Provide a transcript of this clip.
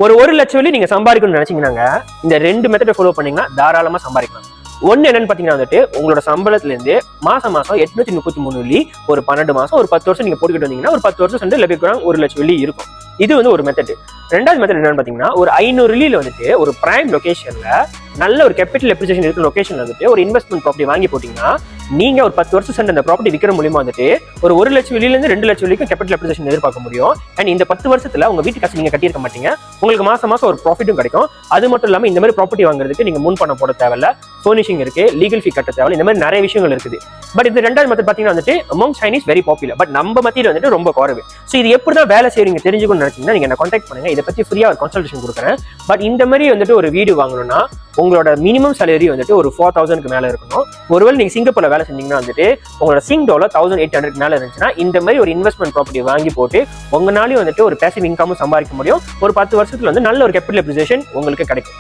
ஒரு லட்சம் வெள்ளி நீங்க சம்பாதிக்கணும்னு நினைச்சீங்கன்னா இந்த 2 மெத்தடை ஃபாலோ பண்ணீங்கன்னா தாராளமா சம்பாதிக்கலாம். ஒன்னு என்னன்னு பாத்தீங்கன்னா வந்துட்டு உங்களோட சம்பளத்துல இருந்து மாசம் 833 வெள்ளி ஒரு 12 மாசம் ஒரு 10 வருஷம் நீங்க போட்டுக்கிட்டு வந்தீங்கன்னா ஒரு 10 வருஷம் சென்று லெபிக்கிறாங்க 1 லட்சம் வெள்ளி இருக்கும். இது வந்து ஒரு மெத்தட். ரெண்டாவது மெத்தட் என்னன்னு பாத்தீங்கன்னா ஒரு 500 வெள்ளியில வந்துட்டு ஒரு பிரைம் லொகேஷன்ல நல்ல ஒரு கேபிட்டல் அப்ரிசியேஷன் இருக்கிற லொகேஷன்ல வந்துட்டு ஒரு இன்வெஸ்ட்மெண்ட் ப்ராப்பர்ட்டி வாங்கி போட்டீங்கன்னா நீங்க ஒரு 10 வருஷம் சென்று அந்த ப்ராப்பர்ட்டி விற்கிற மூலியமா வந்துட்டு ஒரு 1 லட்சம் வெள்ளியில இருந்து 2 லட்சம் வரைக்கும் கேபிட்டல் அப்ரிசியேஷன் எதிர்பார்க்க முடியும். அண்ட் இந்த 10 வருஷத்துல உங்க வீட்டு காசு நீங்க கட்டியிருக்க மாட்டீங்க, உங்களுக்கு மாசம் ஒரு ப்ராஃபிட்டும் கிடைக்கும். அது மட்டும் இல்லாம இந்த மாதிரி ப்ராப்பர்ட்டி வாங்குறதுக்கு நீங்க முன் பணம் போட தேவையில்ல, ஃபர்னிஷிங் இருக்கு, லீகல் ஃபீ கட்ட தேவையில்ல, இந்த மாதிரி நிறைய விஷயங்கள் இருக்குது. பட் இந்த ரெண்டாவது மெத்தட் பாத்தீங்கன்னா வந்துட்டு among Chinese very popular, but நம்ம மத்தியில வந்துட்டு ரொம்ப குறைவு. ஸோ இது எப்படிதான் வேலை செய்றீங்க தெரிஞ்சுக்கணும்னு நினைச்சீங்கன்னா நீங்க என்ன கான்டாக்ட் பண்ணுங்க, இதை பத்தி ஃப்ரீயா ஒரு கன்சல்டேஷன் கொடுக்குறேன். பட் இந்த மாதிரி வந்துட்டு ஒரு வீடு வாங்கணும்னா உங்களோட மினிமம் சேலரி வந்துட்டு ஒரு 4000க்கு மேல இருக்கணும். ஒருவேளை நீங்க சிங்கப்பூர்ல வேலை செஞ்சீங்கன்னா வந்துட்டு உங்களோட சிங் டாலர் 1800 மேல இருந்துச்சுன்னா இந்த மாதிரி ஒரு இன்வெஸ்ட்மெண்ட் ப்ராப்பர்ட்டி வாங்கி போட்டு உங்களாலையும் வந்துட்டு ஒரு பேசிவ் இன்கமும் சம்பாதிக்க முடியும். ஒரு 10 வருஷத்துல வந்து நல்ல ஒரு கேபிட்டல் அப்ரிசியேஷன் உங்களுக்கு கிடைக்கும்.